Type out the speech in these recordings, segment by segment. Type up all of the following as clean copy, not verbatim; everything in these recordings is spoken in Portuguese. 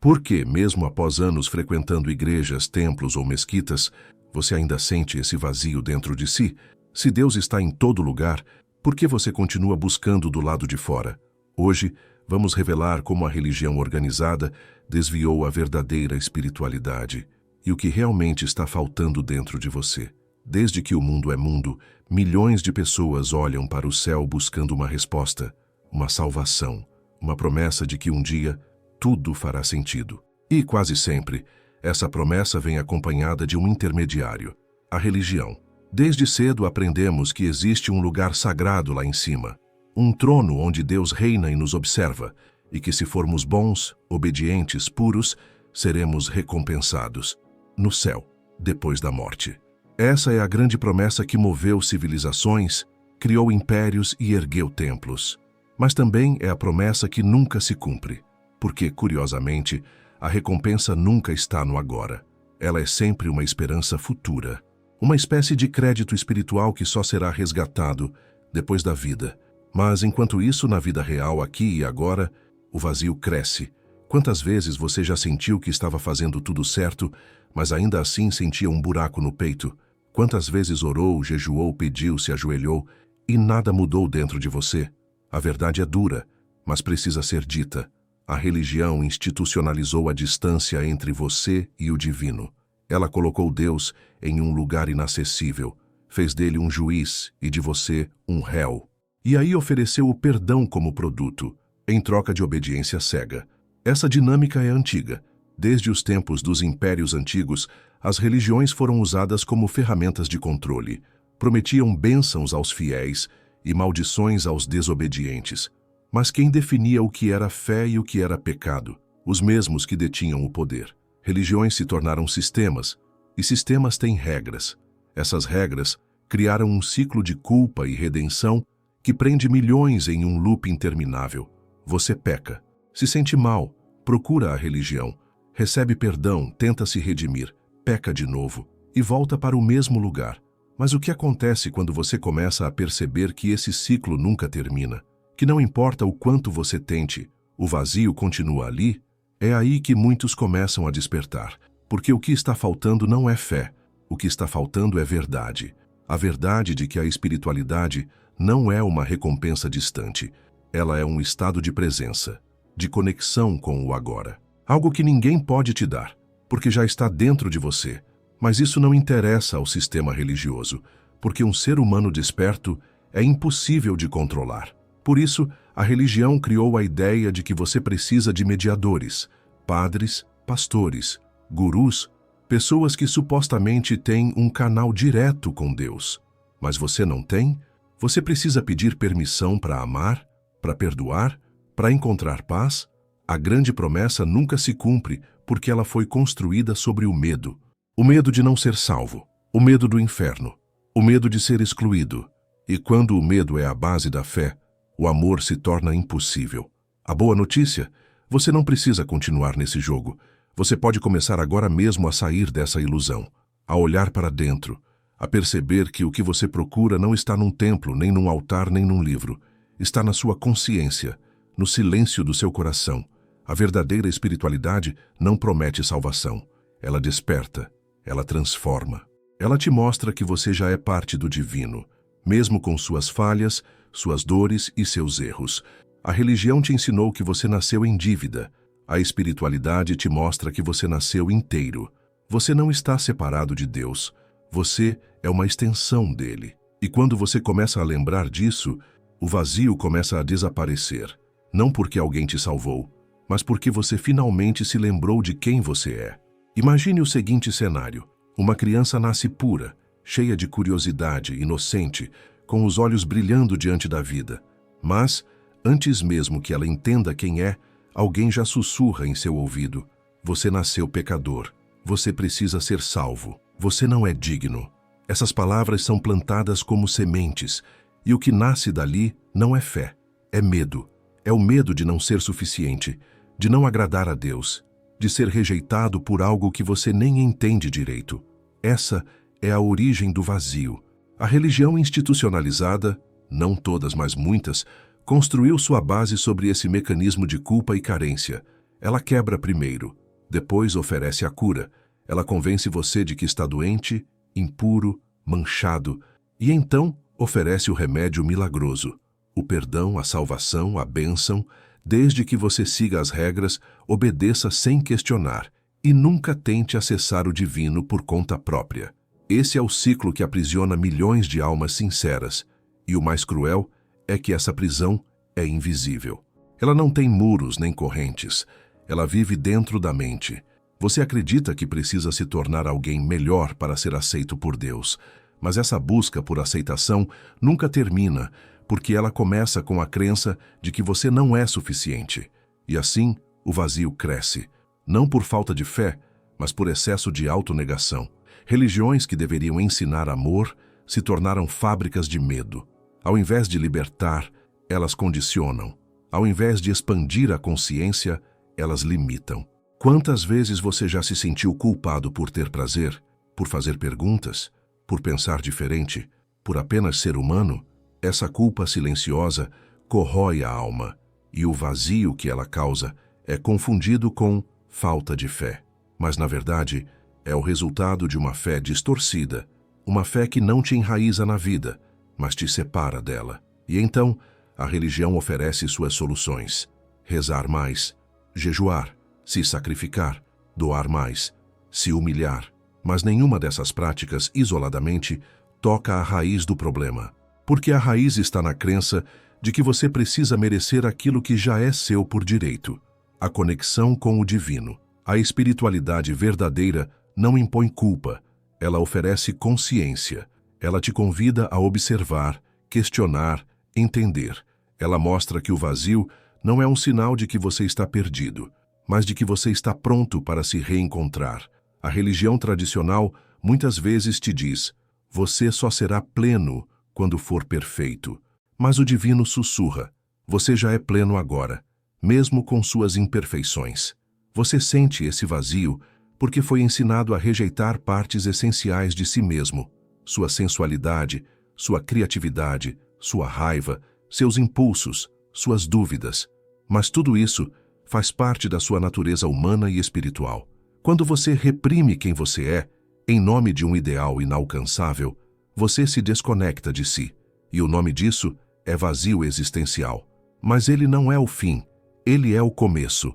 Por que, mesmo após anos frequentando igrejas, templos ou mesquitas, você ainda sente esse vazio dentro de si? Se Deus está em todo lugar, por que você continua buscando do lado de fora? Hoje, vamos revelar como a religião organizada desviou a verdadeira espiritualidade e o que realmente está faltando dentro de você. Desde que o mundo é mundo, milhões de pessoas olham para o céu buscando uma resposta, uma salvação, uma promessa de que um dia tudo fará sentido. E quase sempre, essa promessa vem acompanhada de um intermediário, a religião. Desde cedo aprendemos que existe um lugar sagrado lá em cima, um trono onde Deus reina e nos observa, e que se formos bons, obedientes, puros, seremos recompensados no céu, depois da morte. Essa é a grande promessa que moveu civilizações, criou impérios e ergueu templos. Mas também é a promessa que nunca se cumpre, porque, curiosamente, a recompensa nunca está no agora. Ela é sempre uma esperança futura, uma espécie de crédito espiritual que só será resgatado depois da vida. Mas, enquanto isso, na vida real, aqui e agora, o vazio cresce. Quantas vezes você já sentiu que estava fazendo tudo certo, mas ainda assim sentia um buraco no peito? Quantas vezes orou, jejuou, pediu, se ajoelhou e nada mudou dentro de você? A verdade é dura, mas precisa ser dita. A religião institucionalizou a distância entre você e o divino. Ela colocou Deus em um lugar inacessível, fez dele um juiz e de você um réu. E aí ofereceu o perdão como produto, em troca de obediência cega. Essa dinâmica é antiga. Desde os tempos dos impérios antigos, as religiões foram usadas como ferramentas de controle. Prometiam bênçãos aos fiéis e maldições aos desobedientes. Mas quem definia o que era fé e o que era pecado? Os mesmos que detinham o poder. Religiões se tornaram sistemas, e sistemas têm regras. Essas regras criaram um ciclo de culpa e redenção que prende milhões em um loop interminável. Você peca, se sente mal, procura a religião, recebe perdão, tenta se redimir, peca de novo e volta para o mesmo lugar. Mas o que acontece quando você começa a perceber que esse ciclo nunca termina? Que não importa o quanto você tente, o vazio continua ali? É aí que muitos começam a despertar, porque o que está faltando não é fé, o que está faltando é verdade. A verdade de que a espiritualidade não é uma recompensa distante, ela é um estado de presença, de conexão com o agora. Algo que ninguém pode te dar, porque já está dentro de você. Mas isso não interessa ao sistema religioso, porque um ser humano desperto é impossível de controlar. Por isso, a religião criou a ideia de que você precisa de mediadores, padres, pastores, gurus, pessoas que supostamente têm um canal direto com Deus. Mas você não tem? Você precisa pedir permissão para amar, para perdoar, para encontrar paz? A grande promessa nunca se cumpre porque ela foi construída sobre o medo. O medo de não ser salvo, o medo do inferno, o medo de ser excluído. E quando o medo é a base da fé, o amor se torna impossível. A boa notícia? Você não precisa continuar nesse jogo. Você pode começar agora mesmo a sair dessa ilusão, a olhar para dentro, a perceber que o que você procura não está num templo, nem num altar, nem num livro. Está na sua consciência, no silêncio do seu coração. A verdadeira espiritualidade não promete salvação. Ela desperta, ela transforma. Ela te mostra que você já é parte do divino, mesmo com suas falhas, suas dores e seus erros. A religião te ensinou que você nasceu em dívida. A espiritualidade te mostra que você nasceu inteiro. Você não está separado de Deus. Você é uma extensão dele. E quando você começa a lembrar disso, o vazio começa a desaparecer. Não porque alguém te salvou, mas porque você finalmente se lembrou de quem você é. Imagine o seguinte cenário. Uma criança nasce pura, cheia de curiosidade, inocente, com os olhos brilhando diante da vida. Mas, antes mesmo que ela entenda quem é, alguém já sussurra em seu ouvido: você nasceu pecador, você precisa ser salvo, você não é digno. Essas palavras são plantadas como sementes, e o que nasce dali não é fé, é medo. É o medo de não ser suficiente, de não agradar a Deus, de ser rejeitado por algo que você nem entende direito. Essa é a origem do vazio. A religião institucionalizada, não todas, mas muitas, construiu sua base sobre esse mecanismo de culpa e carência. Ela quebra primeiro, depois oferece a cura. Ela convence você de que está doente, impuro, manchado, e então oferece o remédio milagroso, o perdão, a salvação, a bênção, desde que você siga as regras, obedeça sem questionar e nunca tente acessar o divino por conta própria. Esse é o ciclo que aprisiona milhões de almas sinceras, e o mais cruel é que essa prisão é invisível. Ela não tem muros nem correntes, ela vive dentro da mente. Você acredita que precisa se tornar alguém melhor para ser aceito por Deus, mas essa busca por aceitação nunca termina, porque ela começa com a crença de que você não é suficiente. E assim, o vazio cresce, não por falta de fé, mas por excesso de autonegação. Religiões que deveriam ensinar amor se tornaram fábricas de medo. Ao invés de libertar, elas condicionam. Ao invés de expandir a consciência, elas limitam. Quantas vezes você já se sentiu culpado por ter prazer, por fazer perguntas, por pensar diferente, por apenas ser humano? Essa culpa silenciosa corrói a alma, e o vazio que ela causa é confundido com falta de fé. Mas, na verdade, é o resultado de uma fé distorcida, uma fé que não te enraiza na vida, mas te separa dela. E então, a religião oferece suas soluções: rezar mais, jejuar, se sacrificar, doar mais, se humilhar. Mas nenhuma dessas práticas, isoladamente, toca a raiz do problema. Porque a raiz está na crença de que você precisa merecer aquilo que já é seu por direito. A conexão com o divino. A espiritualidade verdadeira não impõe culpa, ela oferece consciência. Ela te convida a observar, questionar, entender. Ela mostra que o vazio não é um sinal de que você está perdido, mas de que você está pronto para se reencontrar. A religião tradicional muitas vezes te diz: você só será pleno quando for perfeito. Mas o divino sussurra: você já é pleno agora, mesmo com suas imperfeições. Você sente esse vazio porque foi ensinado a rejeitar partes essenciais de si mesmo: sua sensualidade, sua criatividade, sua raiva, seus impulsos, suas dúvidas. Mas tudo isso faz parte da sua natureza humana e espiritual. Quando você reprime quem você é, em nome de um ideal inalcançável, você se desconecta de si. E o nome disso é vazio existencial. Mas ele não é o fim, ele é o começo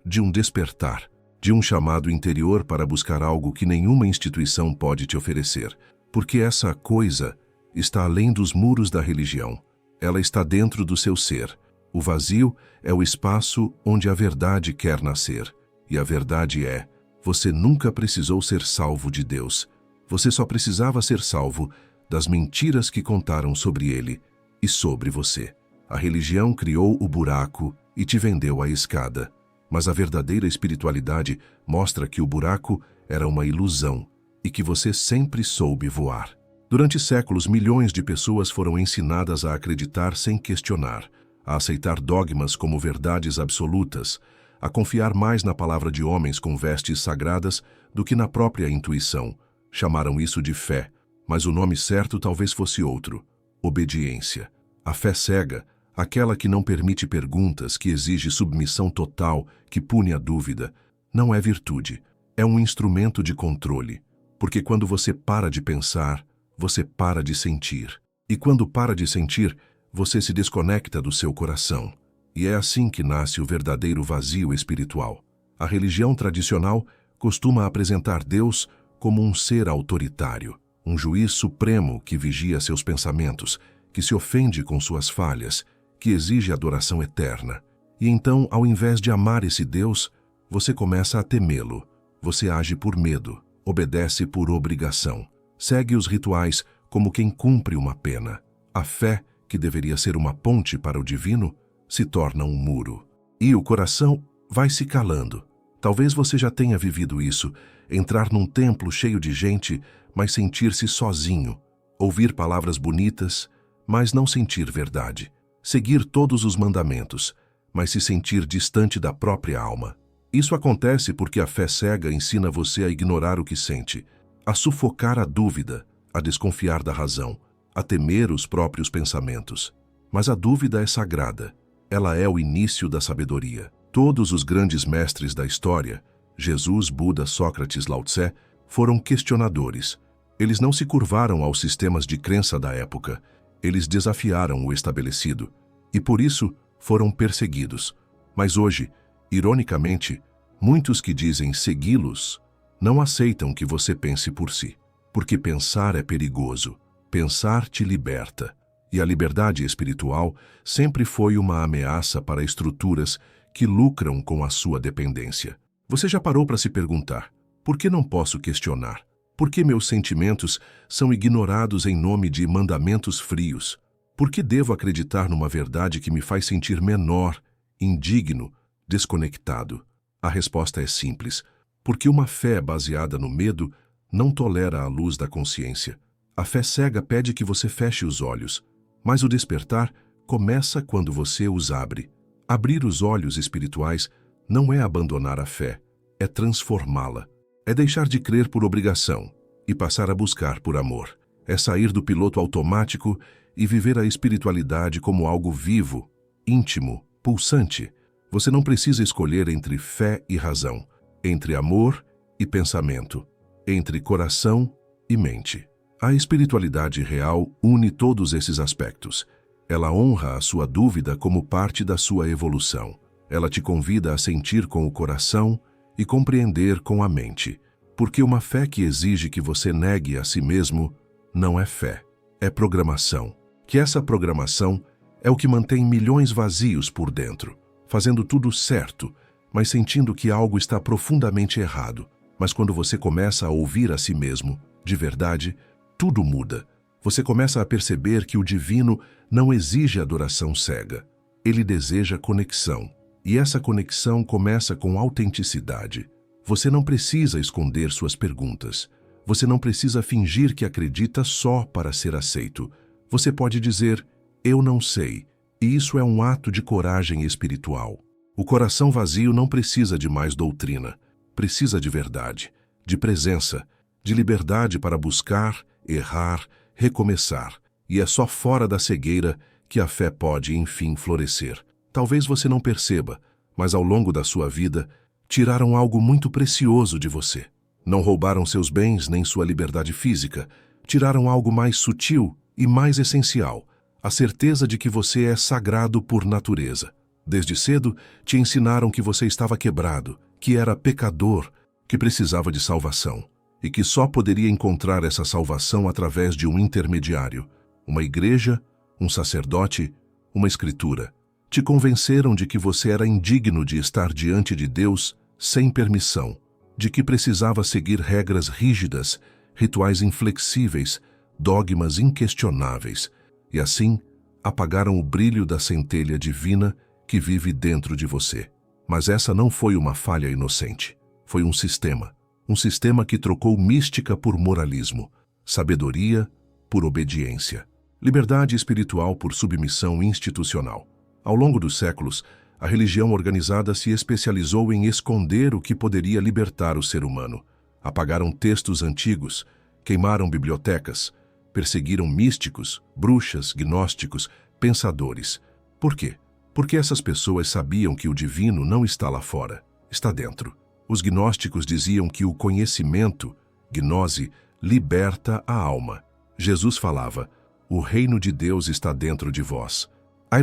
de um despertar, de um chamado interior para buscar algo que nenhuma instituição pode te oferecer. Porque essa coisa está além dos muros da religião. Ela está dentro do seu ser. O vazio é o espaço onde a verdade quer nascer. E a verdade é: você nunca precisou ser salvo de Deus. Você só precisava ser salvo das mentiras que contaram sobre ele e sobre você. A religião criou o buraco e te vendeu a escada. Mas a verdadeira espiritualidade mostra que o buraco era uma ilusão e que você sempre soube voar. Durante séculos, milhões de pessoas foram ensinadas a acreditar sem questionar, a aceitar dogmas como verdades absolutas, a confiar mais na palavra de homens com vestes sagradas do que na própria intuição. Chamaram isso de fé, mas o nome certo talvez fosse outro: obediência. A fé cega, aquela que não permite perguntas, que exige submissão total, que pune a dúvida, não é virtude, é um instrumento de controle. Porque quando você para de pensar, você para de sentir. E quando para de sentir, você se desconecta do seu coração. E é assim que nasce o verdadeiro vazio espiritual. A religião tradicional costuma apresentar Deus como um ser autoritário, um juiz supremo que vigia seus pensamentos, que se ofende com suas falhas, que exige adoração eterna. E então, ao invés de amar esse Deus, você começa a temê-lo. Você age por medo, obedece por obrigação, segue os rituais como quem cumpre uma pena. A fé, que deveria ser uma ponte para o divino, se torna um muro. E o coração vai se calando. Talvez você já tenha vivido isso: entrar num templo cheio de gente, mas sentir-se sozinho, ouvir palavras bonitas, mas não sentir verdade, seguir todos os mandamentos, mas se sentir distante da própria alma. Isso acontece porque a fé cega ensina você a ignorar o que sente, a sufocar a dúvida, a desconfiar da razão, a temer os próprios pensamentos. Mas a dúvida é sagrada. Ela é o início da sabedoria. Todos os grandes mestres da história, Jesus, Buda, Sócrates, Lao Tse, foram questionadores. Eles não se curvaram aos sistemas de crença da época. Eles desafiaram o estabelecido e, por isso, foram perseguidos. Mas hoje, ironicamente, muitos que dizem segui-los não aceitam que você pense por si. Porque pensar é perigoso. Pensar te liberta. E a liberdade espiritual sempre foi uma ameaça para estruturas que lucram com a sua dependência. Você já parou para se perguntar, por que não posso questionar? Por que meus sentimentos são ignorados em nome de mandamentos frios? Por que devo acreditar numa verdade que me faz sentir menor, indigno, desconectado? A resposta é simples. Porque uma fé baseada no medo não tolera a luz da consciência. A fé cega pede que você feche os olhos, mas o despertar começa quando você os abre. Abrir os olhos espirituais não é abandonar a fé, é transformá-la. É deixar de crer por obrigação e passar a buscar por amor. É sair do piloto automático e viver a espiritualidade como algo vivo, íntimo, pulsante. Você não precisa escolher entre fé e razão, entre amor e pensamento, entre coração e mente. A espiritualidade real une todos esses aspectos. Ela honra a sua dúvida como parte da sua evolução. Ela te convida a sentir com o coração e compreender com a mente. Porque uma fé que exige que você negue a si mesmo não é fé, é programação. Que essa programação é o que mantém milhões vazios por dentro, fazendo tudo certo, mas sentindo que algo está profundamente errado. Mas quando você começa a ouvir a si mesmo, de verdade, tudo muda. Você começa a perceber que o divino não exige adoração cega. Ele deseja conexão. E essa conexão começa com autenticidade. Você não precisa esconder suas perguntas. Você não precisa fingir que acredita só para ser aceito. Você pode dizer, eu não sei, e isso é um ato de coragem espiritual. O coração vazio não precisa de mais doutrina. Precisa de verdade, de presença, de liberdade para buscar, errar, recomeçar. E é só fora da cegueira que a fé pode, enfim, florescer. Talvez você não perceba, mas ao longo da sua vida, tiraram algo muito precioso de você. Não roubaram seus bens nem sua liberdade física. Tiraram algo mais sutil e mais essencial, a certeza de que você é sagrado por natureza. Desde cedo, te ensinaram que você estava quebrado, que era pecador, que precisava de salvação, e que só poderia encontrar essa salvação através de um intermediário, uma igreja, um sacerdote, uma escritura. Te convenceram de que você era indigno de estar diante de Deus sem permissão, de que precisava seguir regras rígidas, rituais inflexíveis, dogmas inquestionáveis, e assim apagaram o brilho da centelha divina que vive dentro de você. Mas essa não foi uma falha inocente. Foi um sistema que trocou mística por moralismo, sabedoria por obediência, liberdade espiritual por submissão institucional. Ao longo dos séculos, a religião organizada se especializou em esconder o que poderia libertar o ser humano. Apagaram textos antigos, queimaram bibliotecas, perseguiram místicos, bruxas, gnósticos, pensadores. Por quê? Porque essas pessoas sabiam que o divino não está lá fora, está dentro. Os gnósticos diziam que o conhecimento, gnose, liberta a alma. Jesus falava, o reino de Deus está dentro de vós.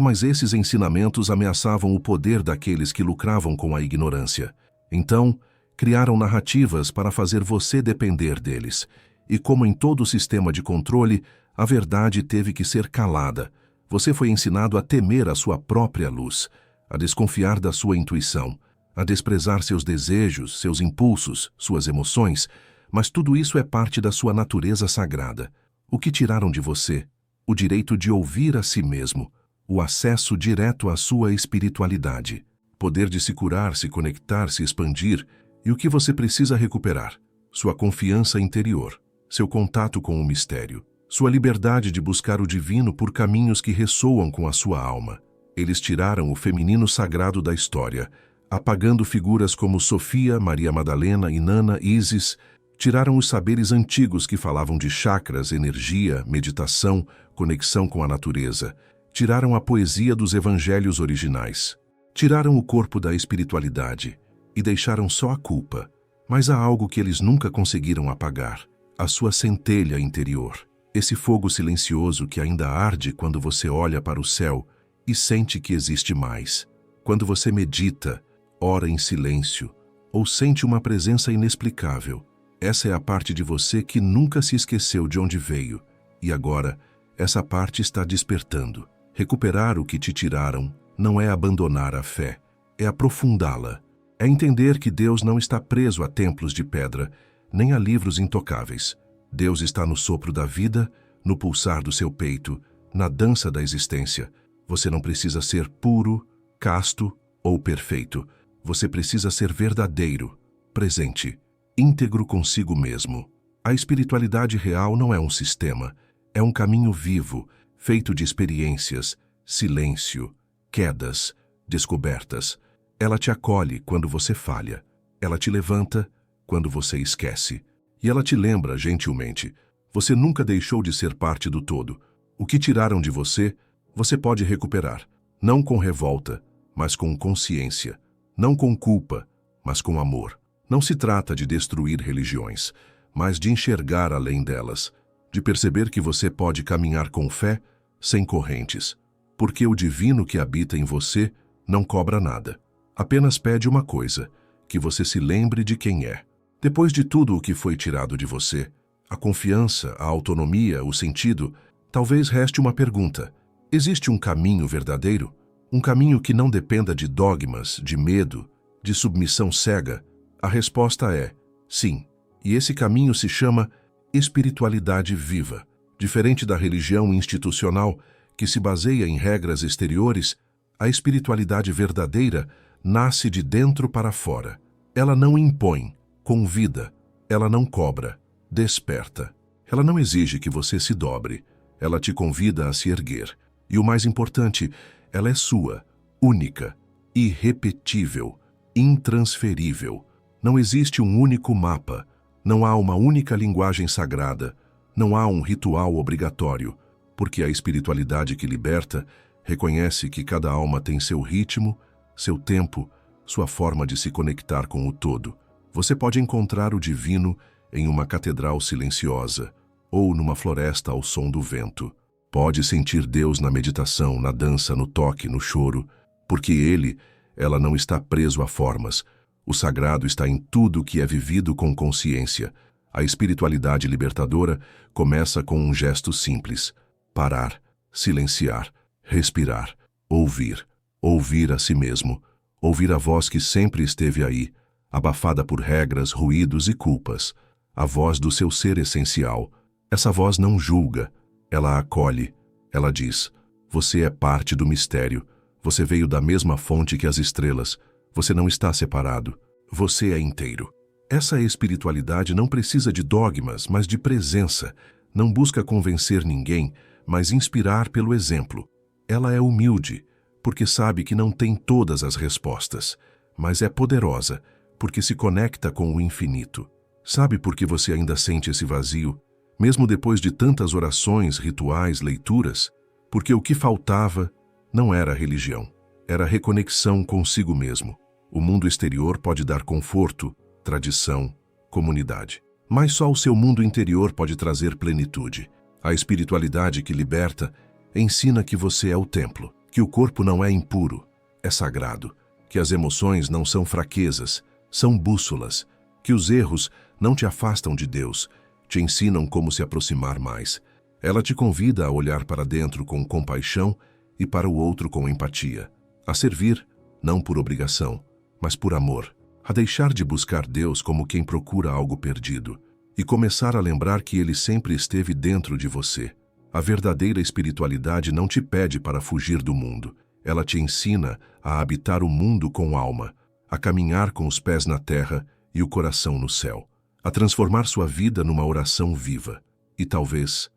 Mas esses ensinamentos ameaçavam o poder daqueles que lucravam com a ignorância. Então, criaram narrativas para fazer você depender deles. E como em todo sistema de controle, a verdade teve que ser calada. Você foi ensinado a temer a sua própria luz, a desconfiar da sua intuição, a desprezar seus desejos, seus impulsos, suas emoções, mas tudo isso é parte da sua natureza sagrada. O que tiraram de você? O direito de ouvir a si mesmo, o acesso direto à sua espiritualidade, poder de se curar, se conectar, se expandir, e o que você precisa recuperar? Sua confiança interior, seu contato com o mistério, sua liberdade de buscar o divino por caminhos que ressoam com a sua alma. Eles tiraram o feminino sagrado da história, apagando figuras como Sofia, Maria Madalena, Inanna, Ísis. Tiraram os saberes antigos que falavam de chakras, energia, meditação, conexão com a natureza. Tiraram a poesia dos evangelhos originais. Tiraram o corpo da espiritualidade e deixaram só a culpa. Mas há algo que eles nunca conseguiram apagar: a sua centelha interior. Esse fogo silencioso que ainda arde quando você olha para o céu e sente que existe mais. Quando você medita, ora em silêncio, ou sente uma presença inexplicável. Essa é a parte de você que nunca se esqueceu de onde veio. E agora, essa parte está despertando. Recuperar o que te tiraram não é abandonar a fé, é aprofundá-la. É entender que Deus não está preso a templos de pedra, nem a livros intocáveis. Deus está no sopro da vida, no pulsar do seu peito, na dança da existência. Você não precisa ser puro, casto ou perfeito. Você precisa ser verdadeiro, presente, íntegro consigo mesmo. A espiritualidade real não é um sistema, é um caminho vivo, feito de experiências, silêncio, quedas, descobertas. Ela te acolhe quando você falha. Ela te levanta quando você esquece. E ela te lembra, gentilmente, você nunca deixou de ser parte do todo. O que tiraram de você, você pode recuperar. Não com revolta, mas com consciência. Não com culpa, mas com amor. Não se trata de destruir religiões, mas de enxergar além delas. De perceber que você pode caminhar com fé, sem correntes. Porque o divino que habita em você não cobra nada. Apenas pede uma coisa: que você se lembre de quem é. Depois de tudo o que foi tirado de você, a confiança, a autonomia, o sentido, talvez reste uma pergunta: existe um caminho verdadeiro? Um caminho que não dependa de dogmas, de medo, de submissão cega? A resposta é sim. E esse caminho se chama espiritualidade viva. Diferente da religião institucional, que se baseia em regras exteriores, a espiritualidade verdadeira nasce de dentro para fora. Ela não impõe, convida. Ela não cobra, desperta. Ela não exige que você se dobre. Ela te convida a se erguer. E o mais importante, ela é sua, única, irrepetível, intransferível. Não existe um único mapa. Não há uma única linguagem sagrada. Não há um ritual obrigatório. Porque a espiritualidade que liberta reconhece que cada alma tem seu ritmo, seu tempo, sua forma de se conectar com o todo. Você pode encontrar o divino em uma catedral silenciosa ou numa floresta ao som do vento. Pode sentir Deus na meditação, na dança, no toque, no choro, porque ela não está preso a formas. O sagrado está em tudo que é vivido com consciência. A espiritualidade libertadora começa com um gesto simples: parar, silenciar, respirar, ouvir. Ouvir a si mesmo, ouvir a voz que sempre esteve aí, abafada por regras, ruídos e culpas, a voz do seu ser essencial. Essa voz não julga, ela acolhe, ela diz: você é parte do mistério, você veio da mesma fonte que as estrelas, você não está separado, você é inteiro. Essa espiritualidade não precisa de dogmas, mas de presença, não busca convencer ninguém, mas inspirar pelo exemplo. Ela é humilde, porque sabe que não tem todas as respostas, mas é poderosa, porque se conecta com o infinito. Sabe por que você ainda sente esse vazio, mesmo depois de tantas orações, rituais, leituras? Porque o que faltava não era religião, era reconexão consigo mesmo. O mundo exterior pode dar conforto, tradição, comunidade, mas só o seu mundo interior pode trazer plenitude. A espiritualidade que liberta ensina que você é o templo, que o corpo não é impuro, é sagrado, que as emoções não são fraquezas, são bússolas, que os erros não te afastam de Deus, te ensinam como se aproximar mais. Ela te convida a olhar para dentro com compaixão e para o outro com empatia, a servir, não por obrigação, mas por amor, a deixar de buscar Deus como quem procura algo perdido e começar a lembrar que Ele sempre esteve dentro de você. A verdadeira espiritualidade não te pede para fugir do mundo. Ela te ensina a habitar o mundo com alma, a caminhar com os pés na terra e o coração no céu, a transformar sua vida numa oração viva. E talvez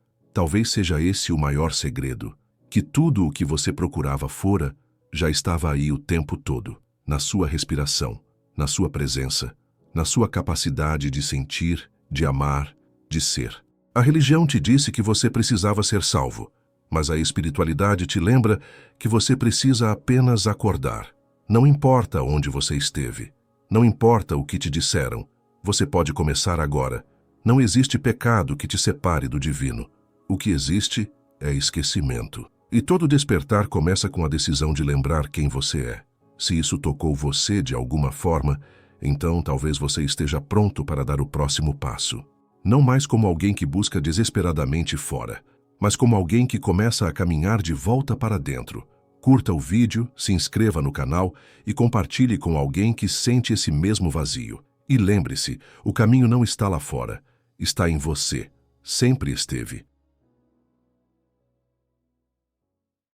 seja esse o maior segredo, que tudo o que você procurava fora já estava aí o tempo todo, na sua respiração, na sua presença, na sua capacidade de sentir, de amar, de ser. A religião te disse que você precisava ser salvo, mas a espiritualidade te lembra que você precisa apenas acordar. Não importa onde você esteve. Não importa o que te disseram. Você pode começar agora. Não existe pecado que te separe do divino. O que existe é esquecimento. E todo despertar começa com a decisão de lembrar quem você é. Se isso tocou você de alguma forma, então talvez você esteja pronto para dar o próximo passo. Não mais como alguém que busca desesperadamente fora, mas como alguém que começa a caminhar de volta para dentro. Curta o vídeo, se inscreva no canal e compartilhe com alguém que sente esse mesmo vazio. E lembre-se, o caminho não está lá fora, está em você. Sempre esteve.